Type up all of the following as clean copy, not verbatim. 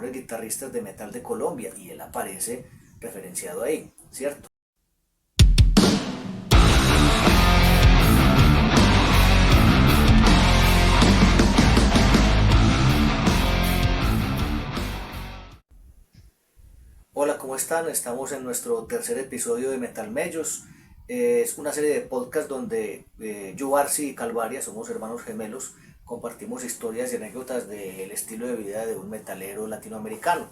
mejores guitarristas de metal de Colombia y él aparece referenciado ahí, ¿cierto? Hola, ¿cómo están? Estamos en nuestro tercer episodio de Metal Mellos. Es una serie de podcast donde Arce y Calvaria, somos hermanos gemelos, compartimos historias y anécdotas del estilo de vida de un metalero latinoamericano,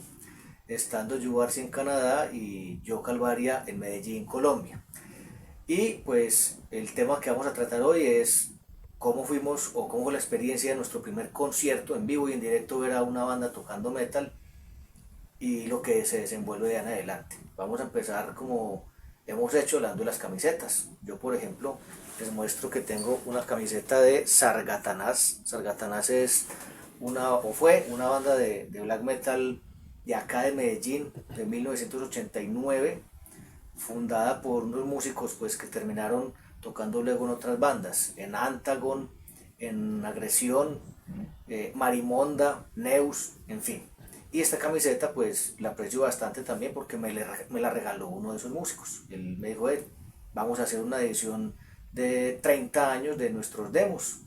estando Arce en Canadá y yo Calvaria en Medellín, Colombia. Y pues el tema que vamos a tratar hoy es cómo fuimos o cómo fue la experiencia de nuestro primer concierto en vivo y en directo, ver a una banda tocando metal y lo que se desenvuelve de en adelante. Vamos a empezar como hemos hecho, hablando de las camisetas. Yo, por ejemplo, les muestro que tengo una camiseta de Sargatanás. Sargatanás es o fue una banda de black metal de acá de Medellín, de 1989, fundada por unos músicos pues que terminaron tocando luego en otras bandas, en Antagon, en Agresión, Marimonda, Neus, en fin. Y esta camiseta pues la aprecio bastante también porque me la regaló uno de esos músicos. Él me dijo, vamos a hacer una edición de 30 años de nuestros demos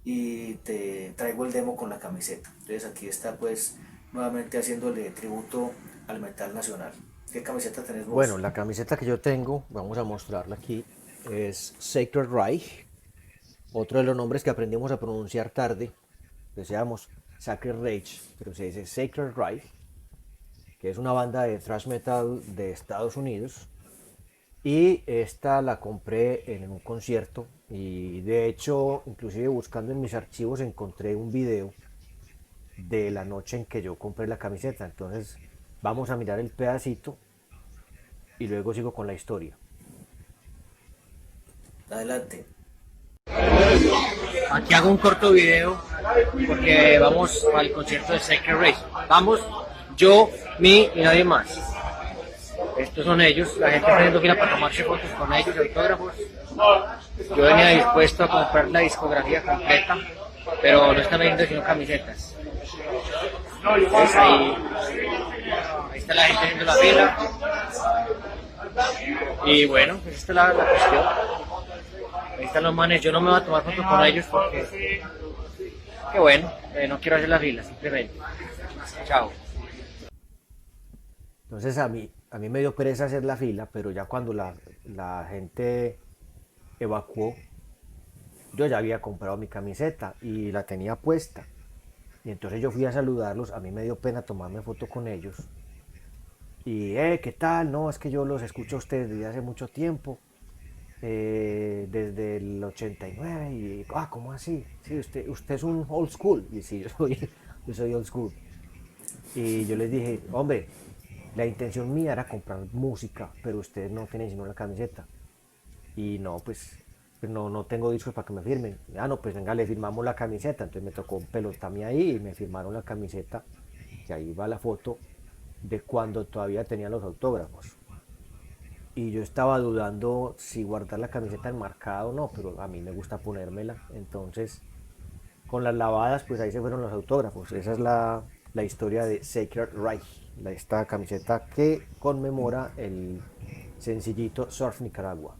y te traigo el demo con la camiseta. Entonces aquí está pues nuevamente haciéndole tributo al metal nacional. ¿Qué camiseta tenés Bueno, vos? la camiseta que yo tengo, vamos a mostrarla aquí, es Sacred Reich. Otro de los nombres que aprendimos a pronunciar tarde, decíamos Sacred Reich, pero se dice Sacred Reich, que es una banda de thrash metal de Estados Unidos. Y esta la compré en un concierto y de hecho, inclusive buscando en mis archivos encontré un video de la noche en que yo compré la camiseta. Entonces vamos a mirar el pedacito y luego sigo con la historia. Adelante. Aquí hago un corto video porque vamos al concierto de Sacred Race. Vamos, yo, mí y nadie más. Estos son ellos, la gente haciendo fila para tomarse fotos con ellos, autógrafos. Yo venía dispuesto a comprar la discografía completa, pero no están vendiendo sino camisetas. Entonces ahí está la gente haciendo la fila. Y bueno, pues esta es la cuestión. Ahí están los manes, yo no me voy a tomar fotos con ellos porque, qué bueno, no quiero hacer la fila, simplemente. Chao. Entonces a mí me dio pereza hacer la fila, pero ya cuando la gente evacuó, yo ya había comprado mi camiseta y la tenía puesta. Y entonces yo fui a saludarlos, a mí me dio pena tomarme foto con ellos. Y, ¿qué tal? No, es que yo los escucho a ustedes desde hace mucho tiempo, desde el 89, y, ¿cómo así? Sí, usted es un old school. Y sí, yo soy old school. Y yo les dije, hombre, la intención mía era comprar música, pero ustedes no tienen sino la camiseta. Y no, pues no tengo discos para que me firmen. Ah, no, pues venga, le firmamos la camiseta. Entonces me tocó un pelotami ahí y me firmaron la camiseta. Y ahí va la foto de cuando todavía tenía los autógrafos. Y yo estaba dudando si guardar la camiseta enmarcada o no, pero a mí me gusta ponérmela. Entonces, con las lavadas, pues ahí se fueron los autógrafos. Esa es la historia de Sacred Reich, esta camiseta que conmemora el sencillito Surf Nicaragua.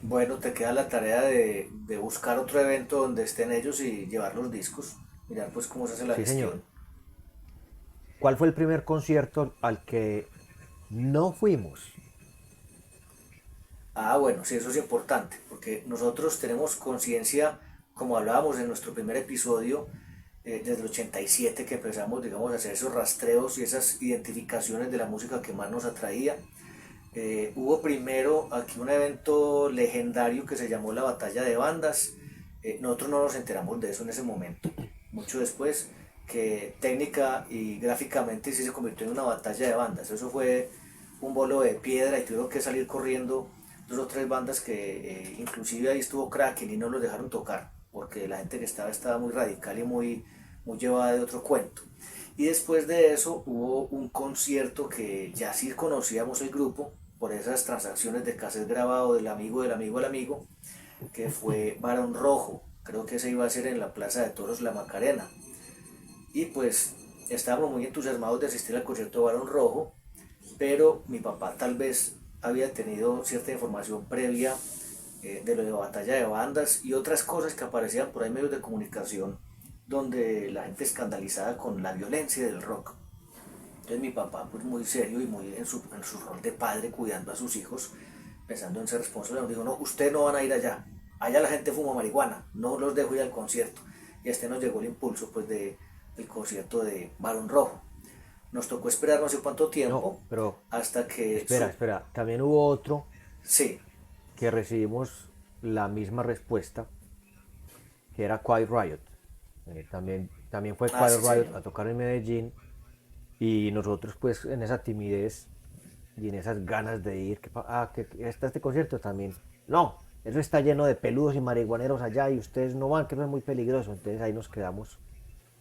Bueno, te queda la tarea de buscar otro evento donde estén ellos y llevar los discos. Mirar pues cómo se hace la Sí, señor. gestión. ¿Cuál fue el primer concierto al que no fuimos? Ah, bueno, sí, eso es importante, porque nosotros tenemos conciencia, como hablábamos en nuestro primer episodio, desde el 87 que empezamos, digamos, a hacer esos rastreos y esas identificaciones de la música que más nos atraía. Hubo primero aquí un evento legendario que se llamó la Batalla de Bandas. Nosotros no nos enteramos de eso en ese momento. Mucho después, que técnica y gráficamente sí se convirtió en una batalla de bandas. Eso fue un bolo de piedra y tuvieron que salir corriendo dos o tres bandas que inclusive ahí estuvo Kraken y no los dejaron tocar porque la gente que estaba muy radical y muy llevada de otro cuento. Y después de eso hubo un concierto que ya sí conocíamos el grupo por esas transacciones de cassette grabado del amigo del amigo al amigo, que fue Barón Rojo. Creo que se iba a hacer en la Plaza de Toros La Macarena. Y pues estábamos muy entusiasmados de asistir al concierto de Barón Rojo, pero mi papá tal vez había tenido cierta información previa de lo de batalla de bandas y otras cosas que aparecían por ahí en medios de comunicación donde la gente escandalizada con la violencia del rock. Entonces mi papá, pues muy serio y muy en su rol de padre, cuidando a sus hijos, pensando en ser responsable, nos dijo, no, ustedes no van a ir allá, allá la gente fuma marihuana, no los dejo ir al concierto. Y a este nos llegó el impulso pues del concierto de Barón Rojo. Nos tocó esperar no sé cuánto tiempo, No, pero hasta que... espera, también hubo otro Sí, que recibimos la misma respuesta, que era Quiet Riot. También fue ah, Quiet sí, Riot señor. a tocar en Medellín y nosotros pues en esa timidez y en esas ganas de ir, que está este concierto también. No, eso está lleno de peludos y marihuaneros allá y ustedes no van, que eso es muy peligroso. Entonces ahí nos quedamos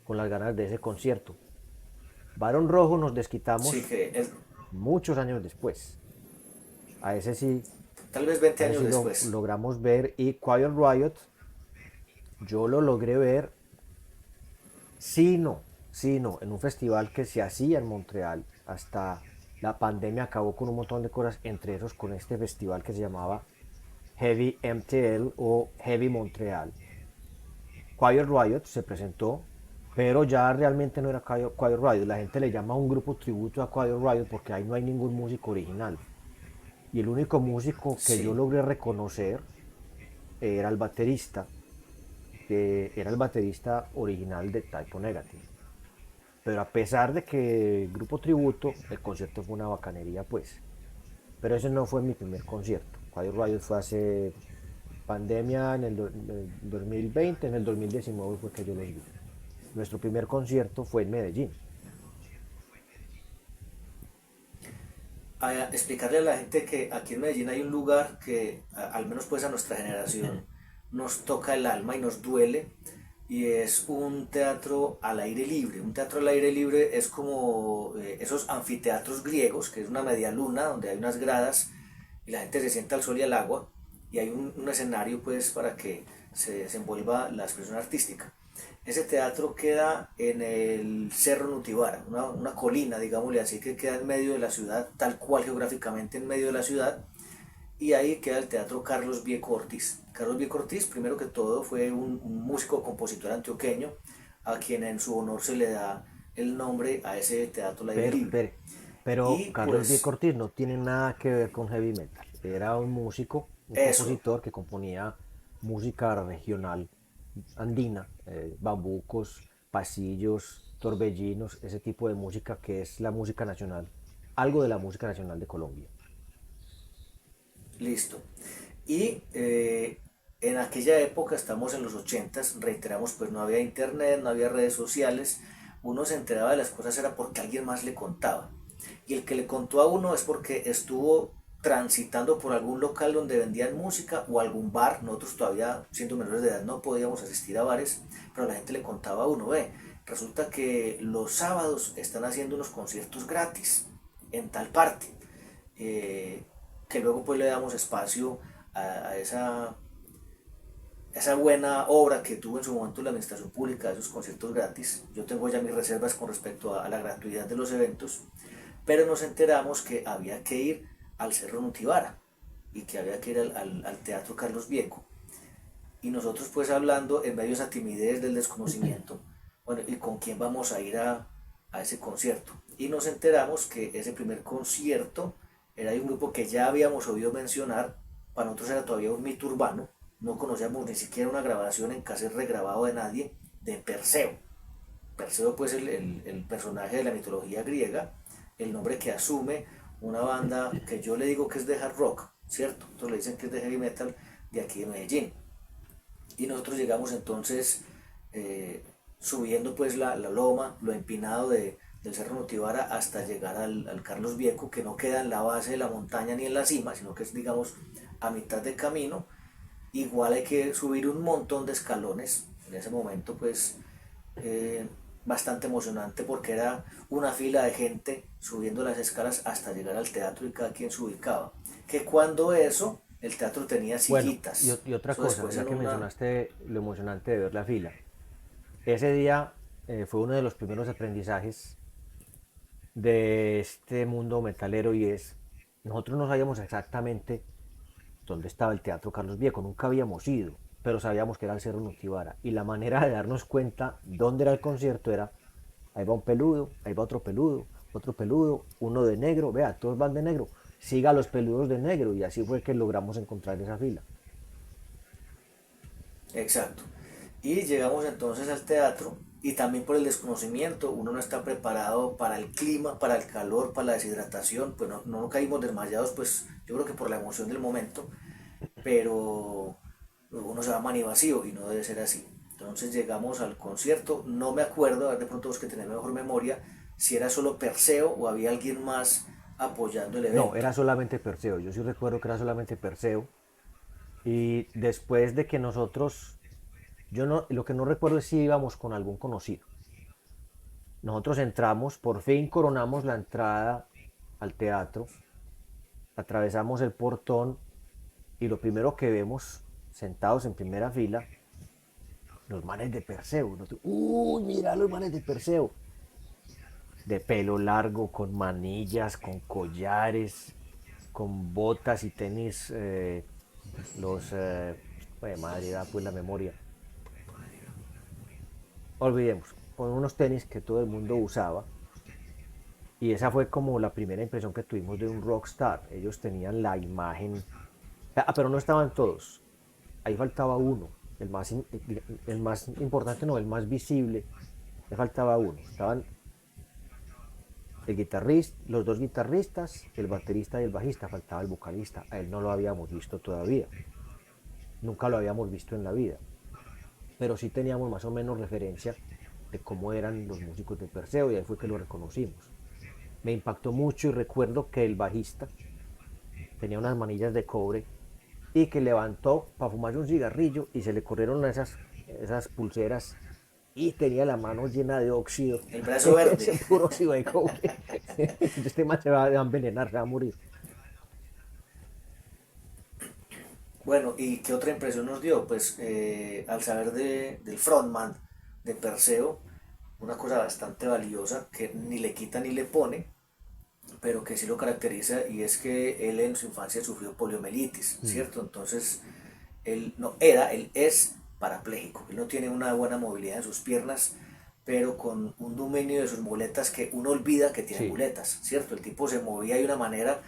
con las ganas de ese concierto. Barón Rojo nos Sí, desquitamos que muchos años después. A ese sí, tal vez 20 a ese años sí lo después. logramos ver y Quiet Riot yo lo logré ver, sí, no, sí, no, en un festival que se hacía en Montreal hasta la pandemia acabó con un montón de cosas, entre esos con este festival que se llamaba Heavy MTL o Heavy Montreal. Quiet Riot se presentó, pero ya realmente no era Quiet Riot, la gente le llama un grupo tributo a Quiet Riot porque ahí no hay ningún músico original. Y el único músico que yo Sí, logré reconocer era el baterista, que era el baterista original de Type O Negative. Pero a pesar de que grupo tributo, el concierto fue una bacanería, pues. Pero ese no fue mi primer concierto. Quiet Riot fue hace pandemia en el 2020, en el 2019 fue que yo los vi. Nuestro primer concierto fue en Medellín. a explicarle a la gente que aquí en Medellín hay un lugar que, al menos pues a nuestra generación, nos toca el alma y nos duele, y es un teatro al aire libre. Un teatro al aire libre es como esos anfiteatros griegos, que es una media luna donde hay unas gradas y la gente se sienta al sol y al agua, y hay un escenario pues para que se desenvuelva la expresión artística. Ese teatro queda en el Cerro Nutibara, una colina, digámosle así, que queda en medio de la ciudad, tal cual geográficamente en medio de la ciudad, y ahí queda el Teatro Carlos Vieco Ortiz. Carlos Vieco Ortiz, primero que todo, fue un músico compositor antioqueño, a quien en su honor se le da el nombre a ese teatro al aire Pero, libre. pero, pero Y Carlos Diego pues Ortiz no tiene nada que ver con heavy metal. Era un músico, un eso, compositor que componía música regional andina, bambucos, pasillos, torbellinos, ese tipo de música que es la música nacional, algo de la música nacional de Colombia. listo. Y en aquella época, estamos en los 80s, reiteramos, pues no había internet, no había redes sociales, uno se enteraba de las cosas era porque alguien más le contaba. Y el que le contó a uno es porque estuvo transitando por algún local donde vendían música o algún bar. Nosotros todavía siendo menores de edad no podíamos asistir a bares, pero la gente le contaba a uno, ve, resulta que los sábados están haciendo unos conciertos gratis en tal parte. Eh, que luego pues le damos espacio a esa buena obra que tuvo en su momento la administración pública de esos conciertos gratis. Yo tengo ya mis reservas con respecto a la gratuidad de los eventos, pero nos enteramos que había que ir al Cerro Nutibara y que había que ir al Teatro Carlos Vieco. Y nosotros pues hablando en medio de esa timidez del desconocimiento, bueno, ¿y con quién vamos a ir a ese concierto? Y nos enteramos que ese primer concierto era de un grupo que ya habíamos oído mencionar, para nosotros era todavía un mito urbano, no conocíamos ni siquiera una grabación en cassette regrabado de nadie, de Perseo. Perseo pues el personaje de la mitología griega, el nombre que asume una banda que yo le digo que es de hard rock, ¿cierto? Otros le dicen que es de heavy metal de aquí de Medellín. Y nosotros llegamos entonces subiendo pues la loma, lo empinado del Cerro Notibara hasta llegar al Carlos Vieco, que no queda en la base de la montaña ni en la cima, sino que es digamos a mitad de camino. Igual hay que subir un montón de escalones. En ese momento pues bastante emocionante porque era una fila de gente subiendo las escalas hasta llegar al teatro y cada quien se ubicaba. Que cuando eso, el teatro tenía Bueno, sillitas. y otra Eso cosa, después ya era que una... mencionaste lo emocionante de ver la fila. Ese día fue uno de los primeros aprendizajes de este mundo metalero y es, nosotros no sabíamos exactamente dónde estaba el Teatro Carlos Viejo, nunca habíamos ido, pero sabíamos que era el Cerro Nutibara y la manera de darnos cuenta dónde era el concierto era, ahí va un peludo, ahí va otro peludo, uno de negro, vea, todos van de negro, siga a los peludos de negro y así fue que logramos encontrar esa fila. Exacto. Y llegamos entonces al teatro y también por el desconocimiento, uno no está preparado para el clima, para el calor, para la deshidratación, pues no caímos desmayados, pues yo creo que por la emoción del momento, pero uno se va mani vacío y no debe ser así. Entonces llegamos al concierto, no me acuerdo, a ver de pronto vos que tenés mejor memoria, si era solo Perseo o había alguien más apoyando el No, evento. era solamente Perseo, yo sí recuerdo que era solamente Perseo y después de que nosotros, yo no, lo que no recuerdo es si íbamos con algún conocido. Nosotros entramos, por fin coronamos la entrada al teatro, atravesamos el portón y lo primero que vemos, sentados en primera fila, los manes de Perseo. Uy, mira los manes de Perseo. De pelo largo, con manillas, con collares, con botas y tenis, los... madre, da pues la memoria. Olvidemos, con unos tenis que todo el mundo usaba. Y esa fue como la primera impresión que tuvimos de un rockstar. Ellos tenían la imagen. Pero no estaban todos. Ahí faltaba uno. El más importante, no, el más visible. Le faltaba uno. Estaban el guitarrista, los dos guitarristas, el baterista y el bajista. Faltaba el vocalista. A él no lo habíamos visto todavía. Nunca lo habíamos visto en la vida. Pero sí teníamos más o menos referencia de cómo eran los músicos de Perseo y ahí fue que lo reconocimos. Me impactó mucho y recuerdo que el bajista tenía unas manillas de cobre y que levantó para fumarse un cigarrillo y se le corrieron esas pulseras y tenía la mano llena de óxido. El brazo verde. Ese puro óxido de cobre. Este man se va a envenenar, se va a morir. Bueno, ¿y qué otra impresión nos dio? Pues al saber del frontman de Perseo, una cosa bastante valiosa que ni le quita ni le pone, pero que sí lo caracteriza y es que él en su infancia sufrió poliomielitis, ¿cierto? Entonces, él es parapléjico, él no tiene una buena movilidad en sus piernas, pero con un dominio de sus muletas que uno olvida que tiene Sí, muletas, ¿cierto? El tipo se movía de una manera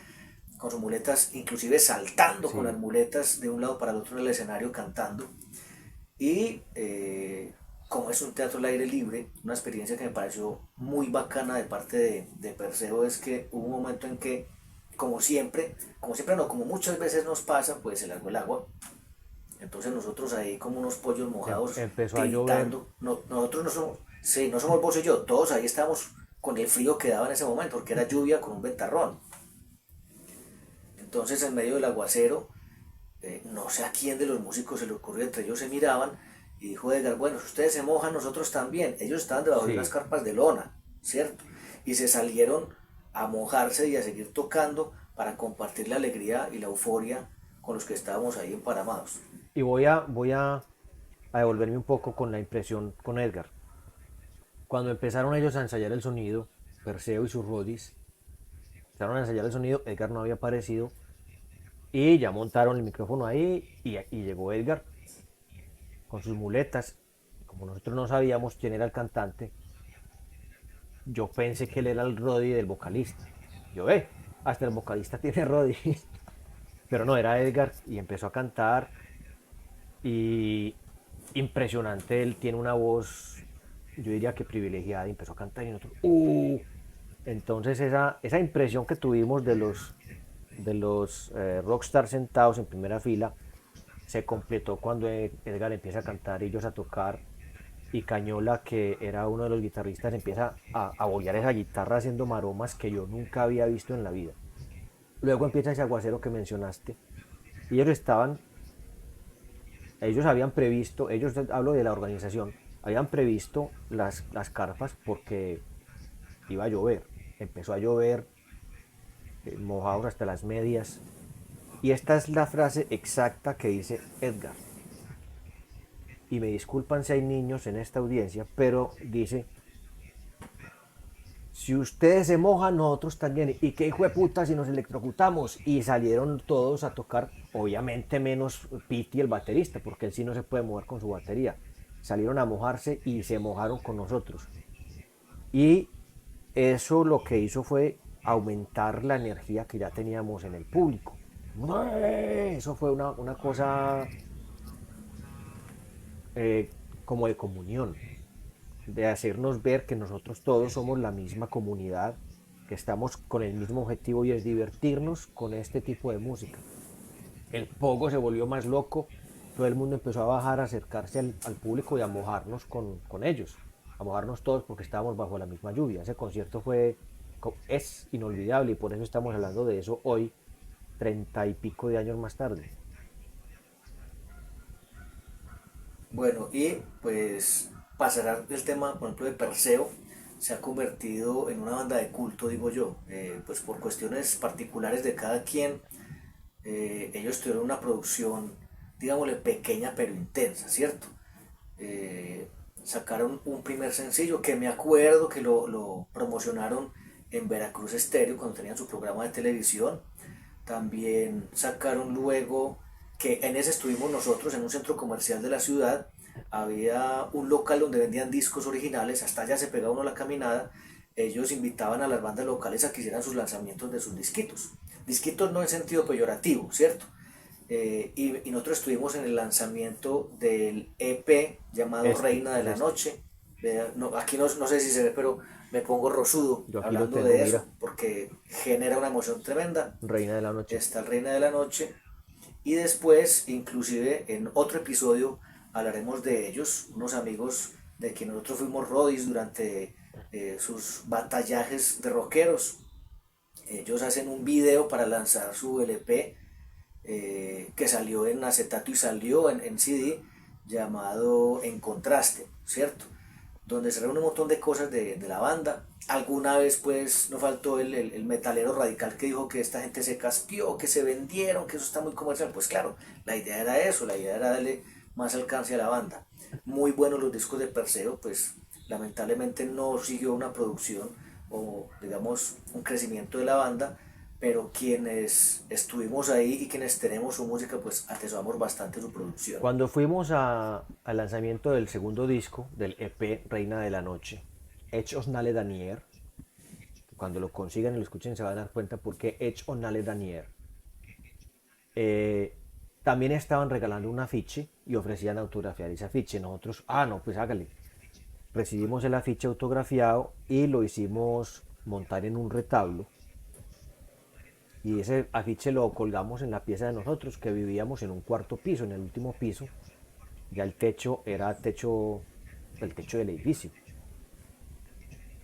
con sus muletas, inclusive saltando con las sí. muletas de un lado para el otro del escenario cantando. Y como es un teatro al aire libre, una experiencia que me pareció muy bacana de parte de Perseo es que hubo un momento en que, como siempre no, como muchas veces nos pasa, pues se largó el agua. Entonces nosotros ahí como unos pollos mojados Empezó a llover. tiritando. Nosotros no somos, sí, no somos vos y yo, todos ahí estábamos con el frío que daba en ese momento, porque era lluvia con un ventarrón. Entonces en medio del aguacero, no sé a quién de los músicos se le ocurrió, entre ellos se miraban y dijo Edgar, bueno, si ustedes se mojan, nosotros también. Ellos estaban debajo de unas Sí. carpas de lona, ¿cierto? Y se salieron a mojarse y a seguir tocando para compartir la alegría y la euforia con los que estábamos ahí emparamados. Y a devolverme un poco con la impresión con Edgar. Cuando empezaron ellos a ensayar el sonido, Perseo y sus rodis, empezaron a ensayar el sonido, Edgar no había aparecido y ya montaron el micrófono ahí y llegó Edgar con sus muletas. Como nosotros no sabíamos quién era el cantante, yo pensé que él era el Roddy del vocalista. Yo, hasta el vocalista tiene Roddy. Pero no, era Edgar y empezó a cantar y impresionante, él tiene una voz, yo diría que privilegiada, y empezó a cantar y nosotros, Entonces esa impresión que tuvimos de los rockstars sentados en primera fila se completó cuando Edgar empieza a cantar, ellos a tocar y Cañola, que era uno de los guitarristas, empieza a bollar esa guitarra haciendo maromas que yo nunca había visto en la vida. Luego empieza ese aguacero que mencionaste y ellos habían previsto, ellos hablo de la organización, habían previsto las carpas porque iba a llover. Empezó a llover, mojados hasta las medias. Y esta es la frase exacta que dice Edgar. y me disculpan si hay niños en esta audiencia, pero dice, si ustedes se mojan, nosotros también. Y qué hijo de puta si nos electrocutamos. Y salieron todos a tocar, obviamente menos Piti, el baterista, porque él sí no se puede mover con su batería. Salieron a mojarse y se mojaron con nosotros. Y eso lo que hizo fue aumentar la energía que ya teníamos en el público. Eso fue una cosa como de comunión, de hacernos ver que nosotros todos somos la misma comunidad, que estamos con el mismo objetivo y es divertirnos con este tipo de música. El pogo se volvió más loco, todo el mundo empezó a bajar, a acercarse al público y a mojarnos con ellos, a mojarnos todos porque estábamos bajo la misma lluvia. Ese concierto es inolvidable y por eso estamos hablando de eso hoy, 30 y pico de años más tarde. Bueno, y pues pasará el tema, por ejemplo, de Perseo, se ha convertido en una banda de culto, digo yo, pues por cuestiones particulares de cada quien. Ellos tuvieron una producción, digámosle, pequeña pero intensa, ¿cierto? Sacaron un primer sencillo que me acuerdo que lo promocionaron en Veracruz Estéreo cuando tenían su programa de televisión. También sacaron luego, que en ese estuvimos nosotros, en un centro comercial de la ciudad. Había un local donde vendían discos originales, hasta allá se pegaba uno la caminada. Ellos invitaban a las bandas locales a que hicieran sus lanzamientos de sus disquitos. Disquitos no en sentido peyorativo, ¿cierto? Y nosotros estuvimos en el lanzamiento del EP llamado Reina de la Noche. No, aquí no sé si se ve, pero me pongo rosudo hablando de eso, porque genera una emoción tremenda. Reina de la Noche. Está el Reina de la Noche. Y después, inclusive en otro episodio, hablaremos de ellos, unos amigos de que nosotros fuimos roadies durante sus batallajes de rockeros. Ellos hacen un video para lanzar su LP que salió en acetato y salió en CD, llamado En Contraste, ¿cierto? Donde se reúne un montón de cosas de la banda. Alguna vez pues no faltó el metalero radical que dijo que esta gente se caspió, que se vendieron, que eso está muy comercial. Pues claro, la idea era eso, la idea era darle más alcance a la banda. Muy buenos los discos de Perseo, pues lamentablemente no siguió una producción o digamos un crecimiento de la banda, pero quienes estuvimos ahí y quienes tenemos su música, pues atesoramos bastante su producción. Cuando fuimos al lanzamiento del segundo disco, del EP Reina de la Noche, Edge Osnale Danier, cuando lo consigan y lo escuchen se van a dar cuenta por qué Edge Osnale Danier, también estaban regalando un afiche y ofrecían autografiar ese afiche. Nosotros, no, pues hágale. Recibimos el afiche autografiado y lo hicimos montar en un retablo. Y ese afiche lo colgamos en la pieza de nosotros, que vivíamos en un cuarto piso, en el último piso. Ya el techo era el techo del edificio.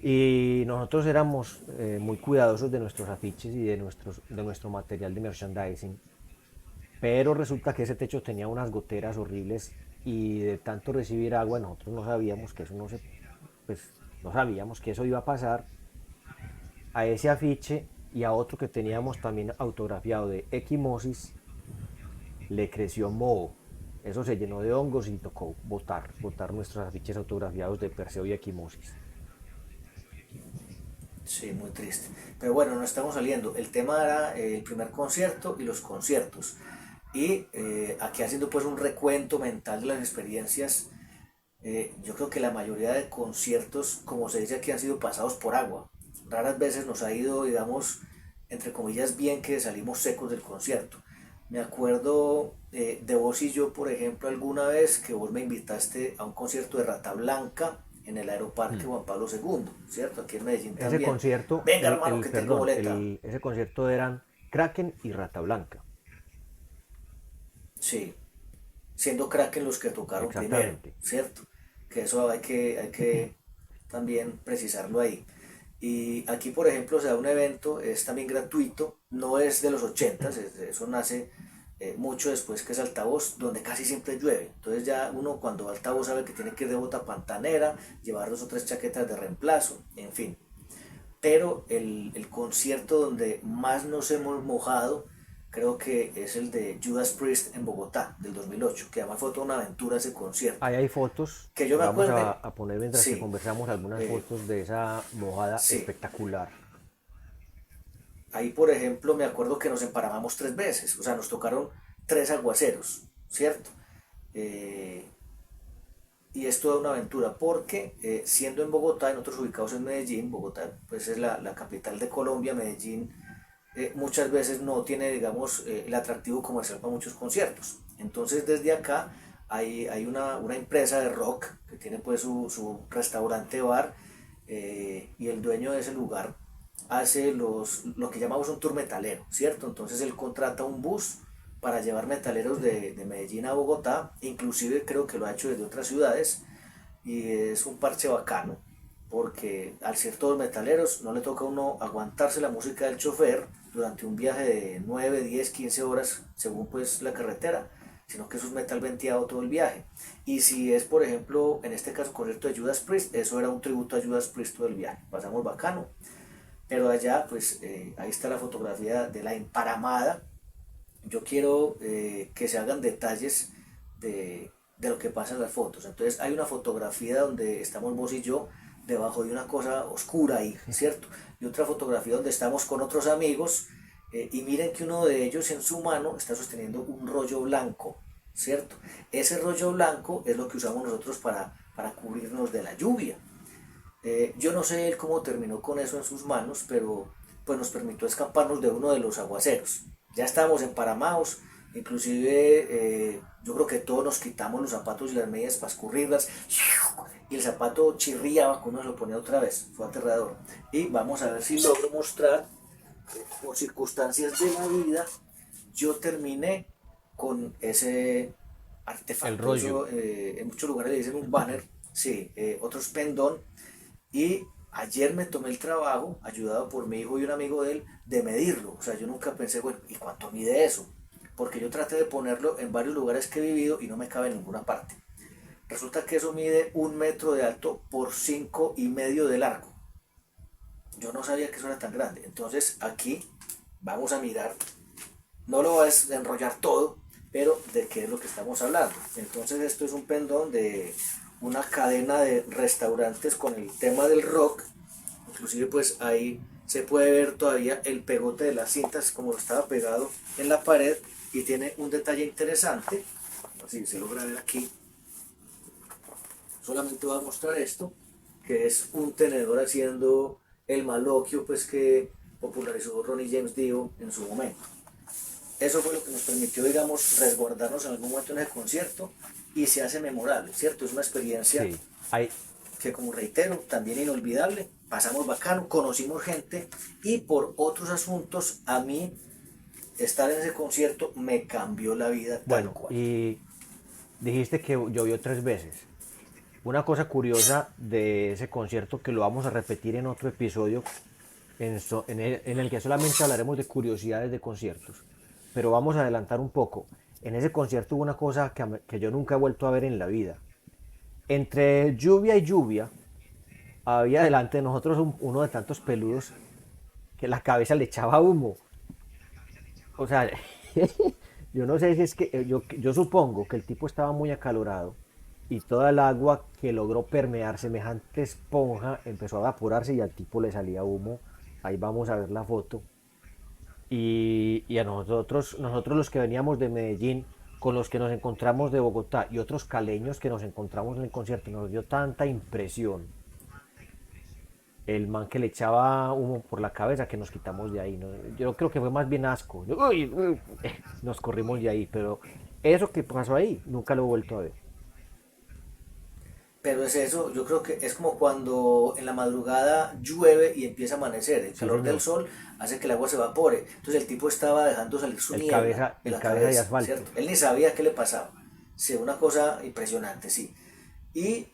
Y nosotros éramos muy cuidadosos de nuestros afiches y de nuestro material de merchandising. Pero resulta que ese techo tenía unas goteras horribles y de tanto recibir agua nosotros no sabíamos que eso no sabíamos que eso iba a pasar. A ese afiche y a otro que teníamos también autografiado de Equimosis le creció moho. Eso se llenó de hongos y tocó botar nuestros afiches autografiados de Perseo y Equimosis. Sí, muy triste. Pero bueno, no estamos saliendo. El tema era el primer concierto y los conciertos. Y aquí haciendo pues un recuento mental de las experiencias, yo creo que la mayoría de conciertos, como se dice aquí, han sido pasados por agua. Raras veces nos ha ido, digamos, entre comillas, bien que salimos secos del concierto. Me acuerdo de vos y yo, por ejemplo, alguna vez que vos me invitaste a un concierto de Rata Blanca en el Aeroparque Juan Pablo II, ¿cierto? Aquí en Medellín también. Ese concierto, venga hermano, que tengo boleta. Ese concierto eran Kraken y Rata Blanca. Sí, siendo Kraken los que tocaron primero, ¿cierto? Que eso hay que también precisarlo ahí. Y aquí, por ejemplo, se da un evento, es también gratuito, no es de los 80, eso nace mucho después que es Altavoz, donde casi siempre llueve. Entonces ya uno cuando va a Altavoz sabe que tiene que ir de bota pantanera, llevar 2 o 3 chaquetas de reemplazo, en fin. Pero el concierto donde más nos hemos mojado, creo que es el de Judas Priest en Bogotá, del 2008, que además fue toda una aventura ese concierto. Ahí hay fotos, Que yo me vamos acuerde, a poner mientras que sí, conversamos algunas fotos de esa mojada sí. espectacular. Ahí, por ejemplo, me acuerdo que nos emparamamos 3 veces, o sea, nos tocaron 3 aguaceros, ¿cierto? Eh, y es toda una aventura, porque siendo en Bogotá y nosotros ubicados en Medellín, Bogotá pues es la capital de Colombia, Medellín muchas veces no tiene, digamos, el atractivo comercial para muchos conciertos. Entonces desde acá hay una empresa de rock que tiene pues su restaurante bar, y el dueño de ese lugar hace lo que llamamos un tour metalero, ¿cierto? Entonces él contrata un bus para llevar metaleros de Medellín a Bogotá, inclusive creo que lo ha hecho desde otras ciudades, y es un parche bacano, porque al ser todos metaleros no le toca a uno aguantarse la música del chofer durante un viaje de 9 10 15 horas según pues la carretera, sino que eso es metal venteado todo el viaje. Y si es, por ejemplo, en este caso concierto de Judas Priest, eso era un tributo a Judas Priest todo el viaje, pasamos bacano. Pero allá pues ahí está la fotografía de la emparamada. Yo quiero que se hagan detalles de lo que pasa en las fotos. Entonces hay una fotografía donde estamos vos y yo debajo de una cosa oscura ahí, ¿cierto? Y otra fotografía donde estamos con otros amigos, y miren que uno de ellos en su mano está sosteniendo un rollo blanco, ¿cierto? Ese rollo blanco es lo que usamos nosotros para cubrirnos de la lluvia. Yo no sé él cómo terminó con eso en sus manos, pero pues nos permitió escaparnos de uno de los aguaceros. Ya estábamos emparamados, inclusive yo creo que todos nos quitamos los zapatos y las medias para escurrirlas, y el zapato chirriaba cuando uno se lo ponía otra vez, fue aterrador. Y vamos a ver si logro mostrar, por circunstancias de la vida, yo terminé con ese artefacto. El rollo. Eso, en muchos lugares le dicen un banner, sí, otros pendón. Y ayer me tomé el trabajo, ayudado por mi hijo y un amigo de él, de medirlo. O sea, yo nunca pensé, bueno, ¿y cuánto mide eso? Porque yo traté de ponerlo en varios lugares que he vivido y no me cabe en ninguna parte. Resulta que eso mide 1 metro de alto por 5,5 de largo. Yo no sabía que eso era tan grande. Entonces aquí vamos a mirar, no lo voy a enrollar todo, pero de qué es lo que estamos hablando. Entonces esto es un pendón de una cadena de restaurantes con el tema del rock. Inclusive pues ahí se puede ver todavía el pegote de las cintas como estaba pegado en la pared, y tiene un detalle interesante, así se logra ver aquí. Solamente voy a mostrar esto, que es un tenedor haciendo el maloquio pues que popularizó Ronnie James Dio en su momento. Eso fue lo que nos permitió, digamos, resguardarnos en algún momento en el concierto, y se hace memorable, ¿cierto? Es una experiencia Sí, hay, que, como reitero, también inolvidable. Pasamos bacano, conocimos gente, y por otros asuntos a mí estar en ese concierto me cambió la vida tal bueno, cual. y dijiste que llovió 3 veces. Una cosa curiosa de ese concierto, que lo vamos a repetir en otro episodio, en el que solamente hablaremos de curiosidades de conciertos, pero vamos a adelantar un poco. En ese concierto hubo una cosa que yo nunca he vuelto a ver en la vida. Entre lluvia y lluvia, había delante de nosotros uno de tantos peludos que la cabeza le echaba humo. O sea, yo no sé si es que, yo supongo que el tipo estaba muy acalorado, y toda el agua que logró permear semejante esponja empezó a evaporarse y al tipo le salía humo. Ahí vamos a ver la foto. Y a nosotros los que veníamos de Medellín, con los que nos encontramos de Bogotá y otros caleños que nos encontramos en el concierto, nos dio tanta impresión el man que le echaba humo por la cabeza, que nos quitamos de ahí, ¿no? Yo creo que fue más bien asco. Uy, uy, nos corrimos de ahí, pero eso que pasó ahí nunca lo he vuelto a ver. Pero es eso, yo creo que es como cuando en la madrugada llueve y empieza a amanecer, el Sí, calor del señor. sol hace que el agua se evapore. Entonces el tipo estaba dejando salir su niebla en El la cabeza de cabeza, asfalto. ¿cierto? Él ni sabía qué le pasaba. Sí, una cosa impresionante, sí. Y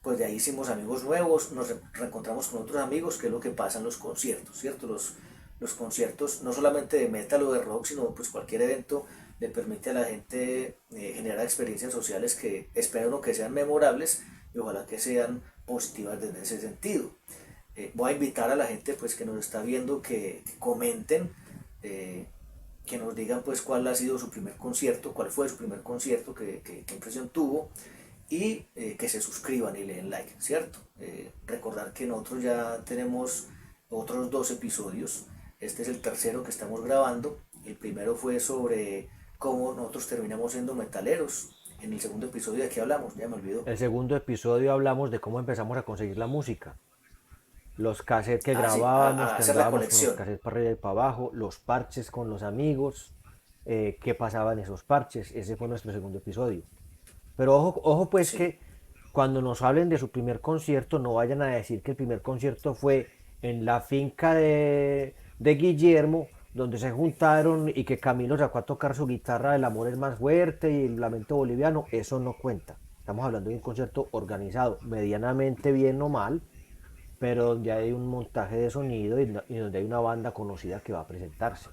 pues de ahí hicimos amigos nuevos, nos reencontramos con otros amigos, que es lo que pasa en los conciertos, ¿cierto? Los conciertos, no solamente de metal o de rock, sino pues cualquier evento le permite a la gente generar experiencias sociales que espero uno que sean memorables, y ojalá que sean positivas desde ese sentido. Voy a invitar a la gente pues que nos está viendo que comenten, que nos digan pues cuál ha sido su primer concierto, cuál fue su primer concierto, qué impresión tuvo, y que se suscriban y le den like, ¿cierto? Recordar que nosotros ya tenemos otros 2 episodios, este es el tercero que estamos grabando, el primero fue sobre cómo nosotros terminamos siendo metaleros, en el segundo episodio de qué hablamos, ya me olvidó. El segundo episodio hablamos de cómo empezamos a conseguir la música. Los cassettes que Sí, grabábamos, a que hacer la andábamos con los colección. cassettes para arriba y para abajo, los parches con los amigos, qué pasaba en esos parches. Ese fue nuestro segundo episodio. Pero ojo pues Sí, que cuando nos hablen de su primer concierto, no vayan a decir que el primer concierto fue en la finca de Guillermo, donde se juntaron y que Camilo sacó a tocar su guitarra El amor es más fuerte y el lamento boliviano. Eso no cuenta. Estamos hablando de un concierto organizado, medianamente bien o mal, pero donde hay un montaje de sonido y donde hay una banda conocida que va a presentarse.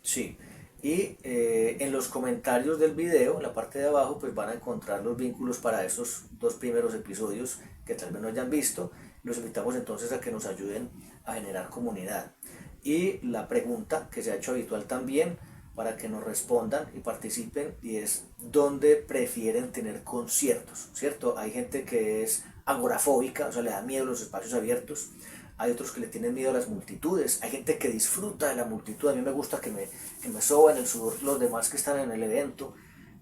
sí. Y en los comentarios del video, en la parte de abajo, pues van a encontrar los vínculos para esos 2 primeros episodios que tal vez no hayan visto. Los invitamos entonces a que nos ayuden a generar comunidad. Y la pregunta que se ha hecho habitual también para que nos respondan y participen, y es ¿dónde prefieren tener conciertos? ¿Cierto? Hay gente que es agorafóbica, o sea, le da miedo los espacios abiertos. Hay otros que le tienen miedo a las multitudes, hay gente que disfruta de la multitud, a mí me gusta que me soban el sudor los demás que están en el evento.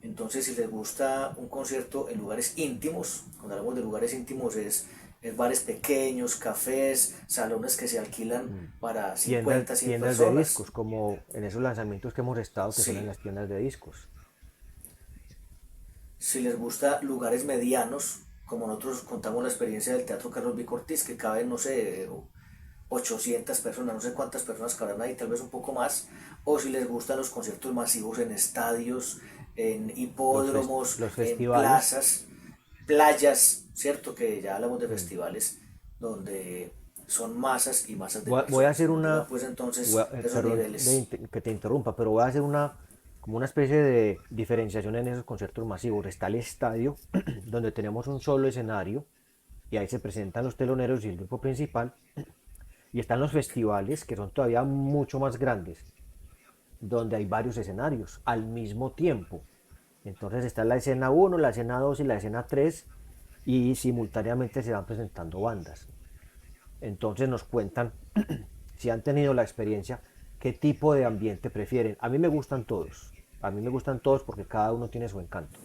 Entonces, si les gusta un concierto en lugares íntimos, cuando hablamos de lugares íntimos es bares pequeños, cafés, salones que se alquilan para 50, 100 Tiendas de personas. discos, como en esos lanzamientos que hemos estado, que son en Sí, las tiendas de discos. si les gusta lugares medianos, como nosotros contamos la experiencia del Teatro Carlos B. Cortés, que caben, no sé, 800 personas, no sé cuántas personas cabrán ahí, tal vez un poco más, o si les gustan los conciertos masivos en estadios, en hipódromos, Los en festivales. plazas, playas, ¿cierto? Que ya hablamos de festivales donde son masas y masas de Voy a personas. hacer Nos digan una, pues entonces esos perdón niveles. que te interrumpa, pero voy a hacer como una especie de diferenciación en esos conciertos masivos. Está el estadio, donde tenemos un solo escenario, y ahí se presentan los teloneros y el grupo principal, y están los festivales, que son todavía mucho más grandes, donde hay varios escenarios al mismo tiempo. Entonces está la escena 1, la escena 2 y la escena 3, y simultáneamente se van presentando bandas. Entonces nos cuentan si han tenido la experiencia, qué tipo de ambiente prefieren. A mí me gustan todos. A mí me gustan todos porque cada uno tiene su encanto.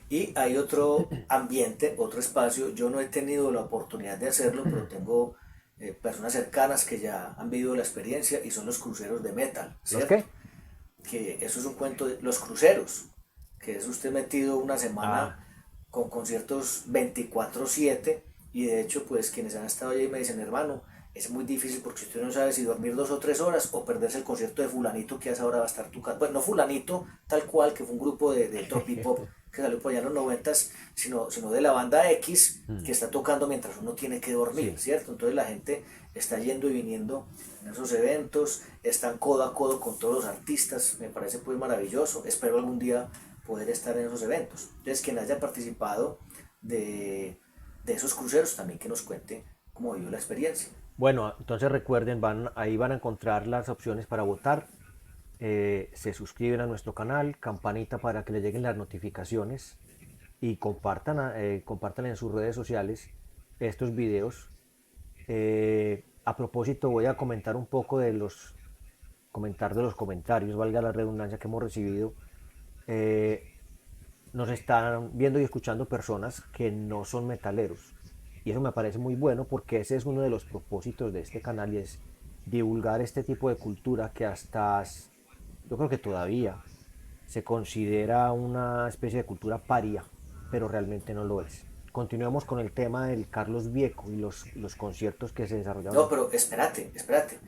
Y hay otro ambiente, otro espacio. Yo no he tenido la oportunidad de hacerlo, pero tengo personas cercanas que ya han vivido la experiencia y son los cruceros de metal, ¿Los ¿cierto? qué? Que eso es un cuento de los cruceros, que es usted metido una Ah, semana con conciertos 24/7, y de hecho pues quienes han estado allí me dicen, hermano, es muy difícil porque usted no sabe si dormir 2 o 3 horas o perderse el concierto de fulanito que a esa hora va a estar tu casa. Bueno, no fulanito tal cual, que fue un grupo de tropipop que salió por allá en los noventas, sino de la banda X que está tocando mientras uno tiene que dormir, sí. ¿cierto? Entonces la gente está yendo y viniendo en esos eventos, están codo a codo con todos los artistas, me parece pues maravilloso, espero algún día poder estar en esos eventos. Entonces quien haya participado de esos cruceros también que nos cuente cómo vivió la experiencia. Bueno, entonces recuerden, ahí van a encontrar las opciones para votar. Se suscriben a nuestro canal, campanita para que les lleguen las notificaciones, y compartan en sus redes sociales estos videos. A propósito, voy a comentar un poco comentar de los comentarios, valga la redundancia, que hemos recibido. Eh, Nos están viendo y escuchando personas que no son metaleros. Y eso me parece muy bueno porque ese es uno de los propósitos de este canal, y es divulgar este tipo de cultura que yo creo que todavía se considera una especie de cultura paria, pero realmente no lo es. Continuemos con el tema del Carlos Vieco y los conciertos que se desarrollaron No, aquí. pero espérate.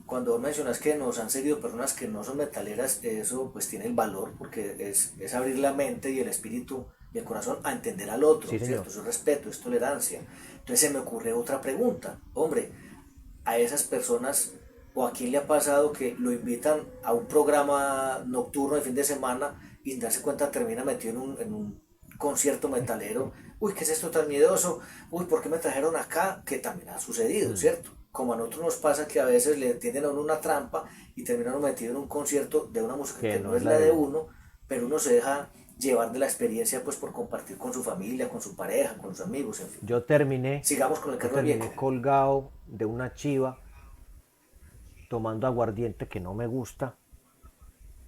Cuando vos mencionas que nos han seguido personas que no son metaleras, eso pues tiene el valor porque es abrir la mente y el espíritu y el corazón a entender al otro, Sí, señor. ¿cierto? Eso es respeto, es tolerancia. Entonces se me ocurre otra pregunta. Hombre, a esas personas o a quién le ha pasado que lo invitan a un programa nocturno de fin de semana y sin darse cuenta termina metido en un concierto metalero. Uy, ¿qué es esto tan miedoso? Uy, ¿por qué me trajeron acá? Que también ha sucedido, ¿cierto? como a nosotros nos pasa que a veces le tienden a uno una trampa y terminan uno metido en un concierto de una música que no es la de uno, pero uno se deja llevar de la experiencia pues por compartir con su familia, con su pareja, con sus amigos, en fin. Yo terminé, Sigamos con el yo carro terminé viejo. colgado de una chiva, tomando aguardiente que no me gusta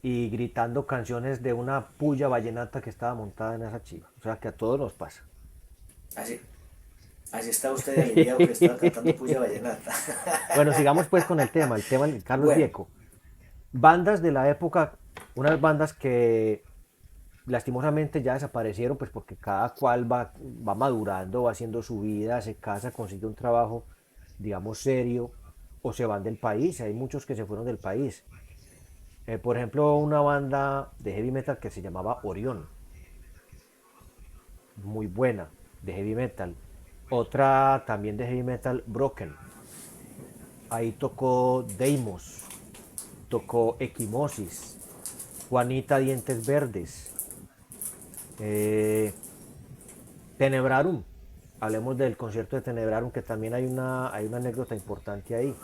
y gritando canciones de una puya vallenata que estaba montada en esa chiva. O sea que a todos nos pasa. Así está usted de aliviado que estaba cantando puya vallenata. Bueno, sigamos pues con el tema del Carlos Bueno. Vieco. Bandas de la época, unas bandas que lastimosamente ya desaparecieron, pues porque cada cual va madurando, va haciendo su vida, se casa, consigue un trabajo, digamos, serio, o se van del país. Hay muchos que se fueron del país. Por ejemplo, una banda de heavy metal que se llamaba Orión, muy buena, de heavy metal. Otra también de heavy metal, Broken. Ahí tocó Deimos, tocó Equimosis, Juanita Dientes Verdes, Tenebrarum. Hablemos del concierto de Tenebrarum, que también hay una anécdota importante ahí.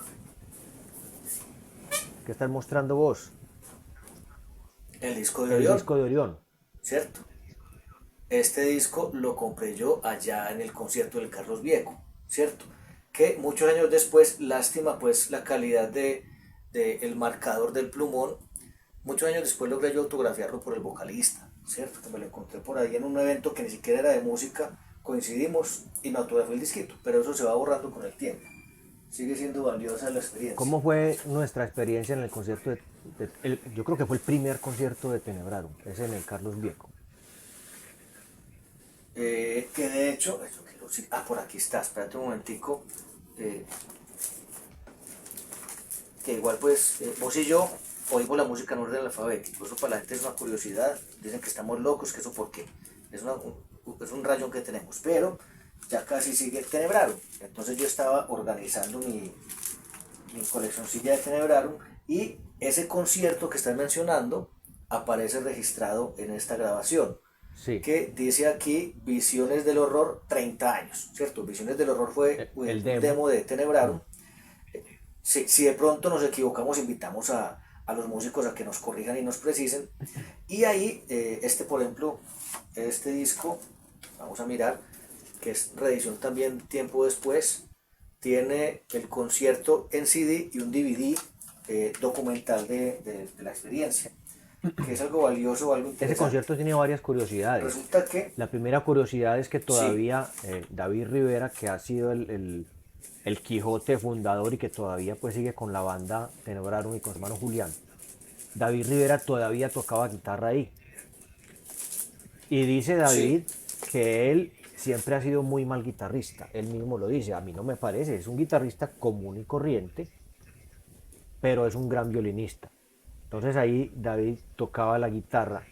¿Qué estás mostrando vos? El disco de El Orión, disco de Orión. ¿cierto? Este disco lo compré yo allá en el concierto del Carlos Vieco, ¿cierto? Que muchos años después, lástima pues la calidad de el marcador del plumón, muchos años después logré yo autografiarlo por el vocalista, ¿cierto? Que me lo encontré por ahí en un evento que ni siquiera era de música, coincidimos y me autografió el disquito, pero eso se va borrando con el tiempo. Sigue siendo valiosa la experiencia. ¿Cómo fue nuestra experiencia en el concierto yo creo que fue el primer concierto de Tenebrarum, ese en el Carlos Vieco? Que de hecho, por aquí está, espérate un momentico, que igual pues vos y yo oímos la música en orden alfabético, eso para la gente es una curiosidad, dicen que estamos locos, que eso por qué, es un rayón que tenemos, pero ya casi sigue el Tenebrarum, entonces yo estaba organizando mi coleccioncilla de Tenebrarum y ese concierto que estás mencionando aparece registrado en esta grabación. Sí. Que dice aquí Visiones del Horror 30 años, ¿cierto? Visiones del Horror fue el demo de Tenebrarum. Si de pronto nos equivocamos, invitamos a los músicos a que nos corrijan y nos precisen. Y ahí, por ejemplo, este disco, vamos a mirar, que es reedición también tiempo después, tiene el concierto en CD y un DVD documental de la experiencia, que es algo valioso, algo interesante. Ese concierto tiene varias curiosidades. Resulta que la primera curiosidad es que todavía David Rivera, que ha sido el Quijote fundador y que todavía pues sigue con la banda Tenebrarum y con su hermano Julián, David Rivera todavía tocaba guitarra ahí. Y dice David que él siempre ha sido muy mal guitarrista. Él mismo lo dice, a mí no me parece, es un guitarrista común y corriente, pero es un gran violinista. Entonces ahí David tocaba la guitarra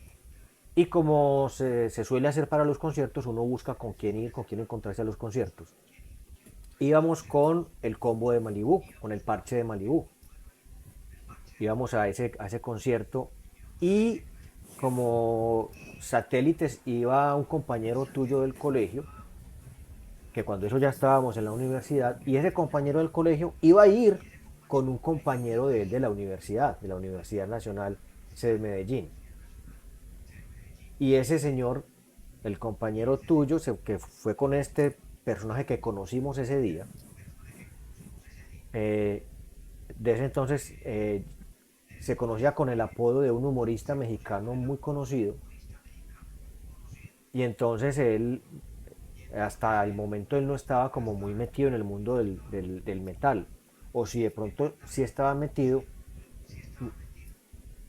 y como se suele hacer para los conciertos, uno busca con quién ir, con quién encontrarse a los conciertos. Íbamos con el combo de Malibú, con el parche de Malibú. Íbamos a ese concierto y como satélites iba un compañero tuyo del colegio, que cuando eso ya estábamos en la universidad, y ese compañero del colegio iba a ir con un compañero de él de la Universidad Nacional de Medellín. Y ese señor, el compañero tuyo, que fue con este personaje que conocimos ese día, de ese entonces se conocía con el apodo de un humorista mexicano muy conocido. Y entonces él, hasta el momento él no estaba como muy metido en el mundo del metal. O si de pronto sí estaba metido,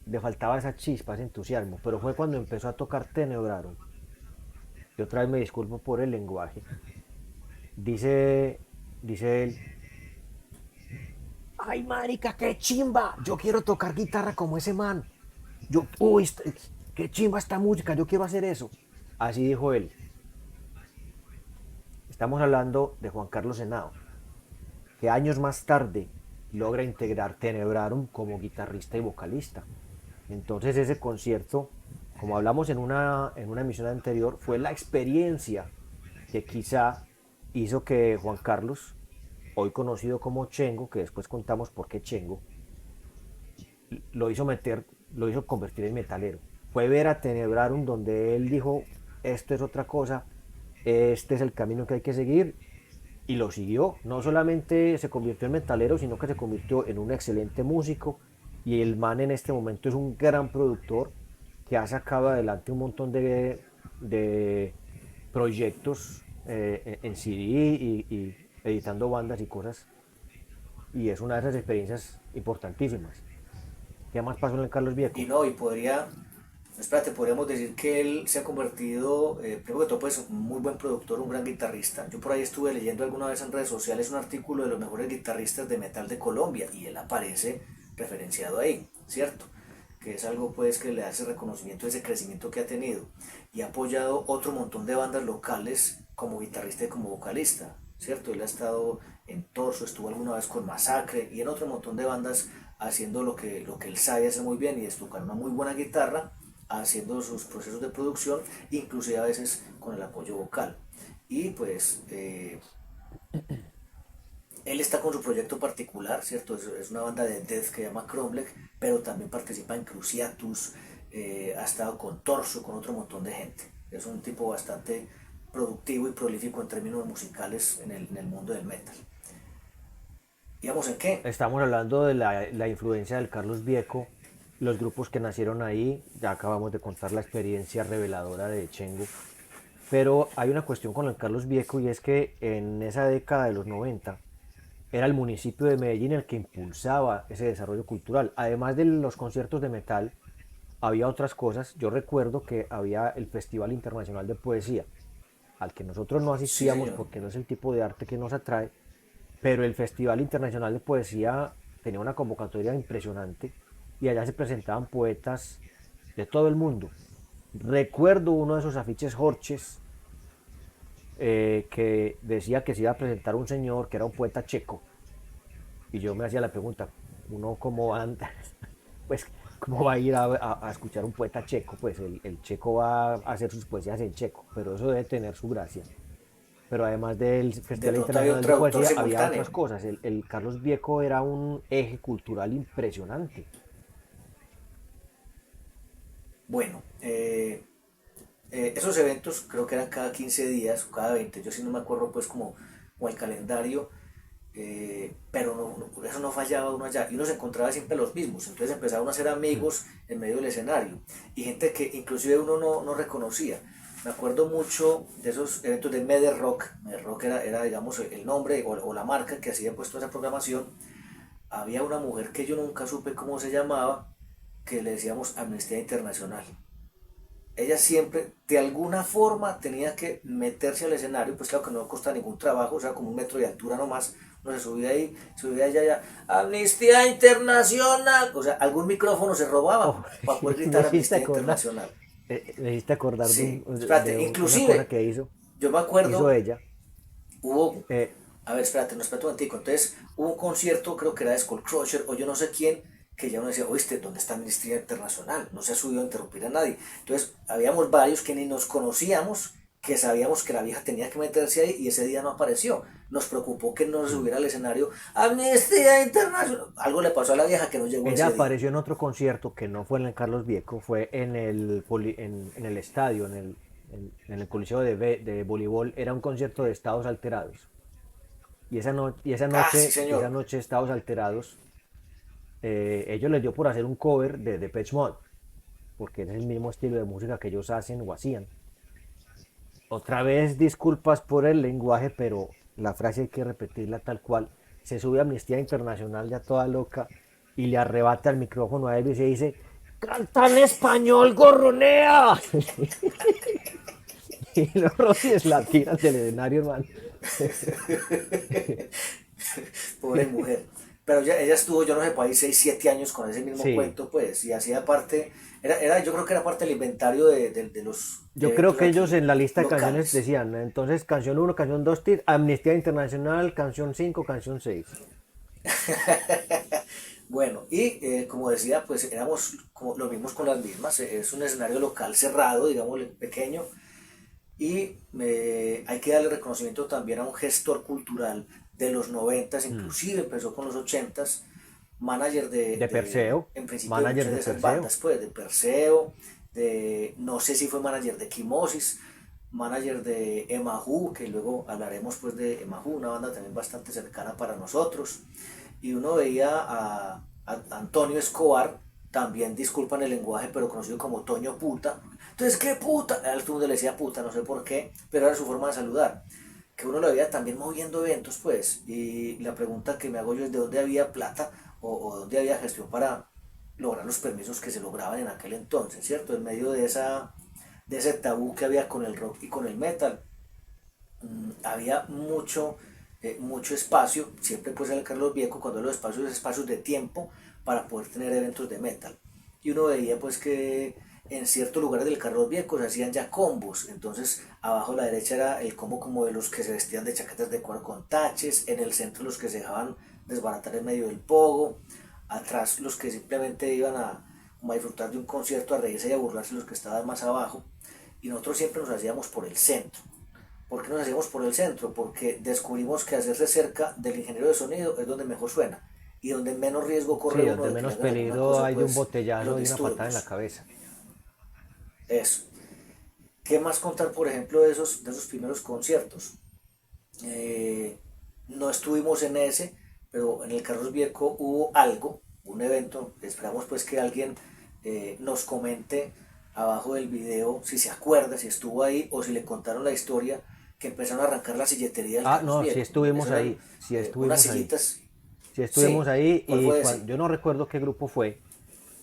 le faltaba esa chispa, ese entusiasmo. Pero fue cuando empezó a tocar Tenebrarum. Y otra vez me disculpo por el lenguaje. Dice él: ¡ay, marica, qué chimba! Yo quiero tocar guitarra como ese man. Uy, qué chimba esta música, yo quiero hacer eso. Así dijo él. Estamos hablando de Juan Carlos Henao, que años más tarde logra integrar Tenebrarum como guitarrista y vocalista. Entonces ese concierto, como hablamos en una emisión anterior, fue la experiencia que quizá hizo que Juan Carlos hoy conocido como Chengo, que después contamos por qué Chengo, lo hizo convertir en metalero. Fue ver a Tenebrarum donde él dijo, esto es otra cosa, este es el camino que hay que seguir, y lo siguió. No solamente se convirtió en metalero, sino que se convirtió en un excelente músico, y el man en este momento es un gran productor que ha sacado adelante un montón de proyectos en CD y editando bandas y cosas, y es una de esas experiencias importantísimas. ¿Qué más pasó en el Carlos Vieco? Y no, y espérate, podríamos decir que él se ha convertido, primero que todo, pues un muy buen productor, un gran guitarrista. Yo por ahí estuve leyendo alguna vez en redes sociales un artículo de los mejores guitarristas de metal de Colombia y él aparece referenciado ahí, ¿cierto? Que es algo pues que le hace reconocimiento de ese crecimiento que ha tenido y ha apoyado otro montón de bandas locales como guitarrista y como vocalista, ¿cierto? Él ha estado en Torso, estuvo alguna vez con Masacre y en otro montón de bandas haciendo lo que él sabe hacer muy bien y es tocar una muy buena guitarra, haciendo sus procesos de producción, inclusive a veces con el apoyo vocal. Y pues él está con su proyecto particular, ¿cierto? Es una banda de death que se llama Cromlech, pero también participa en Cruciatus, ha estado con Torso, con otro montón de gente. Es un tipo bastante productivo y prolífico en términos musicales en el mundo del metal. ¿Digamos en qué? Estamos hablando de la influencia del Carlos Vieco, los grupos que nacieron ahí, ya acabamos de contar la experiencia reveladora de Chengo, pero hay una cuestión con el Carlos Vieco y es que en esa década de los 90 era el municipio de Medellín el que impulsaba ese desarrollo cultural. Además de los conciertos de metal, había otras cosas. Yo recuerdo que había el Festival Internacional de Poesía, al que nosotros no Sí, asistíamos señor. porque no es el tipo de arte que nos atrae, pero el Festival Internacional de Poesía tenía una convocatoria impresionante y allá se presentaban poetas de todo el mundo. Recuerdo uno de esos afiches horches que decía que se iba a presentar un señor que era un poeta checo. Y yo me hacía la pregunta, uno cómo anda, pues cómo va a ir a escuchar un poeta checo, pues el checo va a hacer sus poesías en checo, pero eso debe tener su gracia. Pero además del De Festival pronto había un Internacional de traductor Poesía había simultáneo. otras cosas. El Carlos Vieco era un eje cultural impresionante. Bueno, esos eventos creo que eran cada 15 días o cada 20, yo sí no me acuerdo pues como el calendario, pero eso no fallaba uno allá y uno se encontraba siempre los mismos, entonces empezaron a ser amigos en medio del escenario y gente que inclusive uno no reconocía. Me acuerdo mucho de esos eventos de Meder Rock. Meder Rock era digamos el nombre o la marca que hacía puesto esa programación. Había una mujer que yo nunca supe cómo se llamaba, que le decíamos Amnistía Internacional. Ella siempre, de alguna forma, tenía que meterse al escenario, pues claro que no costaba ningún trabajo, o sea, como un metro de altura nomás, uno se subía ahí, subía allá, allá, Amnistía Internacional, o sea, algún micrófono se Oh, robaba para poder me gritar hiciste Amnistía acordar, Internacional. me hiciste acordar Sí, espérate, una cosa inclusive, que yo me hizo acuerdo, ella. hubo, Eh, a ver, espérate, no espérate un momentico, entonces hubo un concierto, creo que era de Skullcrusher, o yo no sé quién, que ya uno decía, oíste, ¿dónde está Amnistía Internacional? No se ha subido a interrumpir a nadie. Entonces, habíamos varios que ni nos conocíamos, que sabíamos que la vieja tenía que meterse ahí y ese día no apareció. Nos preocupó que no se subiera al escenario Amnistía Internacional. Algo le pasó a la vieja que no llegó Ella ese día. apareció en otro concierto que no fue en el Carlos Vieco, fue en el estadio, en el Coliseo de Voleibol. Era un concierto de Estados Alterados. Ah, sí, Y esa señor. noche Estados Alterados, ellos les dio por hacer un cover de Depeche Mode, porque es el mismo estilo de música que ellos hacen o hacían. Otra vez disculpas por el lenguaje, pero la frase hay que repetirla tal cual. Se sube a Amnistía Internacional ya toda loca y le arrebata el micrófono a Elvis y dice, ¡canta en español, gorronea! Y los Rosys la tiran del escenario, hermano. Pobre mujer. Pero ella estuvo, yo no sé, por ahí 6 7 años con ese mismo Sí, cuento, pues, y hacía parte, yo creo que era parte del inventario de los yo creo eventos que ellos aquí en la lista de canciones locales. decían, entonces canción uno, canción 2, Amnistía Internacional, canción 5, canción 6. Bueno, y como decía, pues éramos como lo mismos con las mismas, es un escenario local cerrado, digamos, pequeño, y hay que darle reconocimiento también a un gestor cultural de los 90s, inclusive empezó con los 80s, manager De Perseo, en principio manager de de muchas de esas Perseo. bandas, pues de Perseo, de, no sé si fue manager de Quimosis, manager de Emahu, que luego hablaremos pues de Emahu, una banda también bastante cercana para nosotros, y uno veía a Antonio Escobar, también disculpan el lenguaje, pero conocido como Toño Puta. Entonces, ¿qué puta? A él todo el mundo le decía puta, no sé por qué, pero era su forma de saludar. Que uno lo veía también moviendo eventos, pues. Y la pregunta que me hago yo es de dónde había plata o dónde había gestión para lograr los permisos que se lograban en aquel entonces, ¿cierto? En medio de ese tabú que había con el rock y con el metal, había mucho espacio, siempre pues en el Carlos Viejo, cuando los espacios de tiempo para poder tener eventos de metal. Y uno veía pues que en ciertos lugares del Carlos Viejo se hacían ya combos, entonces abajo a la derecha era el combo como de los que se vestían de chaquetas de cuero con taches, en el centro los que se dejaban desbaratar en medio del pogo, atrás los que simplemente iban como a disfrutar de un concierto, a reírse y a burlarse los que estaban más abajo, y nosotros siempre nos hacíamos por el centro. ¿Por qué nos hacíamos por el centro? Porque descubrimos que hacerse cerca del ingeniero de sonido es donde mejor suena y donde menos riesgo Sí, corre uno donde de que le menos hagan alguna peligro cosa hay de un pues en botellazo los y una patada en la disturbios. cabeza. Eso. ¿Qué más contar, por ejemplo, de esos primeros conciertos? No estuvimos en ese, pero en el Carlos Viejo hubo algo, un evento. Esperamos pues que alguien nos comente abajo del video si se acuerda, si estuvo ahí o si le contaron la historia que empezaron a arrancar la silletería del Ah, Carlos no, sí Viejo. estuvimos Eso eran ahí, sí unas estuvimos ahí. sillitas. Sí estuvimos Sí, ahí ¿cuál y fue ese? yo no recuerdo qué grupo fue,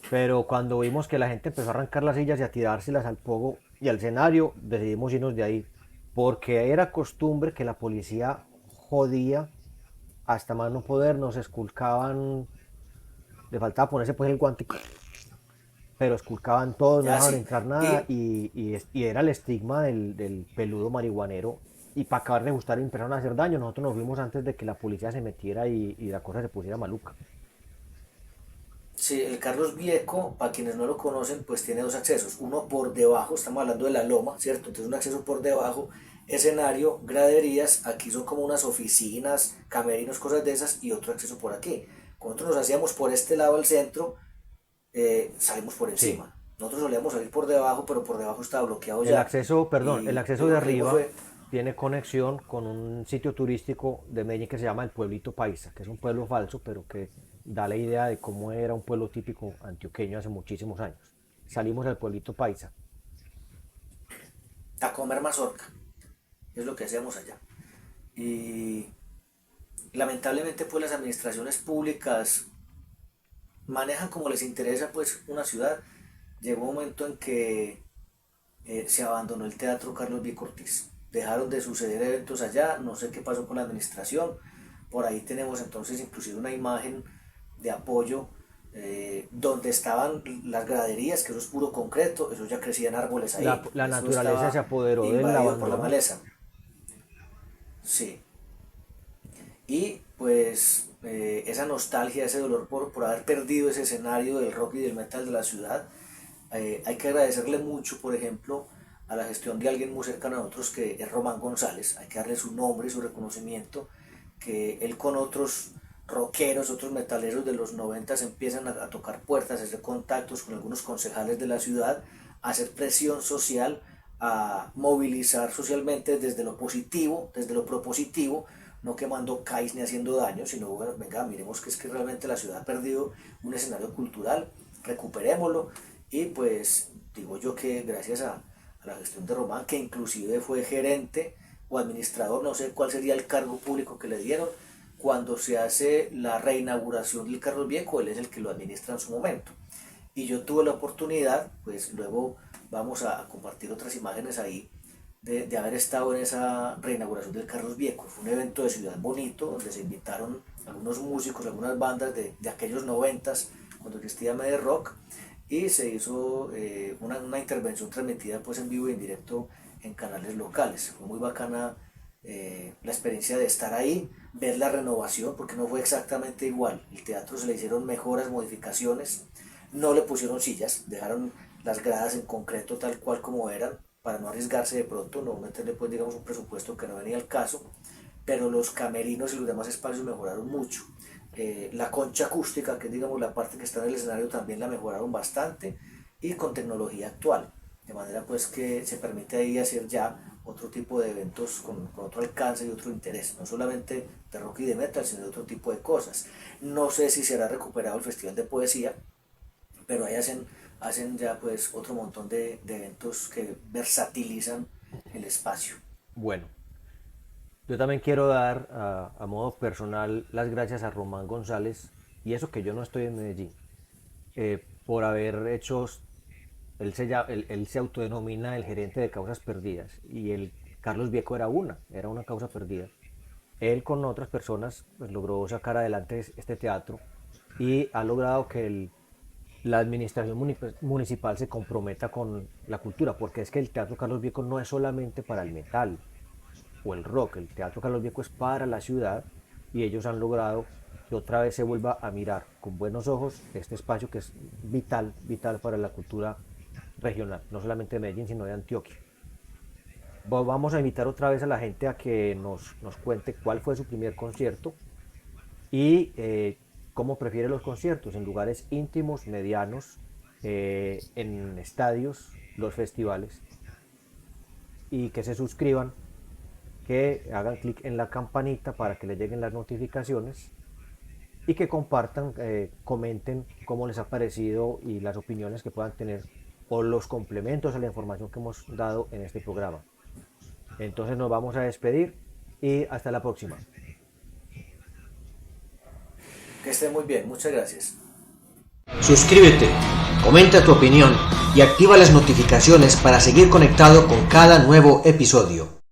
pero cuando vimos que la gente empezó a arrancar las sillas y a tirárselas al pogo y al escenario, decidimos irnos de ahí, porque era costumbre que la policía jodía hasta más no poder, nos esculcaban, le faltaba ponerse pues el guante, pero esculcaban todos, no Ya dejaban sí. entrar nada Y y era el estigma del peludo marihuanero. Y para acabar de gustar y empezaron a hacer daño, nosotros nos fuimos antes de que la policía se metiera y la cosa se pusiera maluca. sí, el Carlos Viejo, para quienes no lo conocen, pues tiene dos accesos. Uno por debajo, estamos hablando de la loma, ¿cierto? Entonces un acceso por debajo, escenario, graderías, aquí son como unas oficinas, camerinos, cosas de esas, y otro acceso por aquí. Cuando nosotros nos hacíamos por este lado al centro, salimos por Sí, encima. Nosotros solíamos salir por debajo, pero por debajo estaba bloqueado el ya. acceso, perdón, el Y acceso de lo que vimos arriba fue, tiene conexión con un sitio turístico de Medellín que se llama el Pueblito Paisa, que es un pueblo falso, pero que da la idea de cómo era un pueblo típico antioqueño hace muchísimos años. Salimos al Pueblito Paisa. a comer mazorca, es lo que hacíamos allá. Y lamentablemente pues las administraciones públicas manejan como les interesa pues una ciudad. Llegó un momento en que se abandonó el Teatro Carlos B. Cortés. Dejaron de suceder eventos allá, no sé qué pasó con la administración. Por ahí tenemos entonces inclusive una imagen de apoyo donde estaban las graderías, que eso es puro concreto, eso ya crecían árboles ahí, La eso naturaleza se estaba apoderó del invadido por la abandono. maleza. Sí, y pues esa nostalgia, ese dolor por haber perdido ese escenario del rock y del metal de la ciudad, hay que agradecerle mucho, por ejemplo, a la gestión de alguien muy cercano a nosotros que es Román González. Hay que darle su nombre y su reconocimiento, que él con otros rockeros, otros metaleros de los 90 empiezan a tocar puertas, a hacer contactos con algunos concejales de la ciudad, a hacer presión social, a movilizar socialmente desde lo positivo, desde lo propositivo, no quemando CAIs ni haciendo daño, sino bueno, venga, miremos que es que realmente la ciudad ha perdido un escenario cultural, recuperémoslo. Y pues digo yo que gracias a la gestión de Román, que inclusive fue gerente o administrador, no sé cuál sería el cargo público que le dieron, cuando se hace la reinauguración del Carlos Viejo, él es el que lo administra en su momento. Y yo tuve la oportunidad, pues luego vamos a compartir otras imágenes ahí, de haber estado en esa reinauguración del Carlos Viejo. Fue un evento de Ciudad Bonito, donde se invitaron algunos músicos, algunas bandas de aquellos 90s, cuando existía Media Rock, y se hizo una intervención transmitida pues en vivo y en directo en canales locales. Fue muy bacana la experiencia de estar ahí, ver la renovación, porque no fue exactamente igual. El teatro se le hicieron mejoras, modificaciones, no le pusieron sillas, dejaron las gradas en concreto tal cual como eran, para no arriesgarse de pronto, no meterle pues digamos un presupuesto que no venía al caso, pero los camerinos y los demás espacios mejoraron mucho. La concha acústica, que es digamos la parte que está en el escenario, también la mejoraron bastante y con tecnología actual, de manera pues que se permite ahí hacer ya otro tipo de eventos con otro alcance y otro interés, no solamente de rock y de metal, sino de otro tipo de cosas. No sé si será recuperado el Festival de Poesía, pero ahí hacen ya pues otro montón de eventos que versatilizan el espacio. Bueno, yo también quiero dar a modo personal las gracias a Román González, y eso que yo no estoy en Medellín, por haber hecho, él se autodenomina el gerente de causas perdidas, y el Carlos Vieco era una causa perdida. Él con otras personas pues, logró sacar adelante este teatro y ha logrado que la administración municipal se comprometa con la cultura, porque es que el Teatro Carlos Vieco no es solamente para el metal o el rock, el Teatro Carlos Vieco es para la ciudad, y ellos han logrado que otra vez se vuelva a mirar con buenos ojos este espacio que es vital para la cultura regional, no solamente de Medellín, sino de Antioquia. Vamos a invitar otra vez a la gente a que nos cuente cuál fue su primer concierto y cómo prefiere los conciertos, en lugares íntimos, medianos, en estadios, los festivales, y que se suscriban, que hagan clic en la campanita para que les lleguen las notificaciones y que compartan, comenten cómo les ha parecido y las opiniones que puedan tener o los complementos a la información que hemos dado en este programa. Entonces nos vamos a despedir y hasta la próxima. Que estén muy bien, muchas gracias. Suscríbete, comenta tu opinión y activa las notificaciones para seguir conectado con cada nuevo episodio.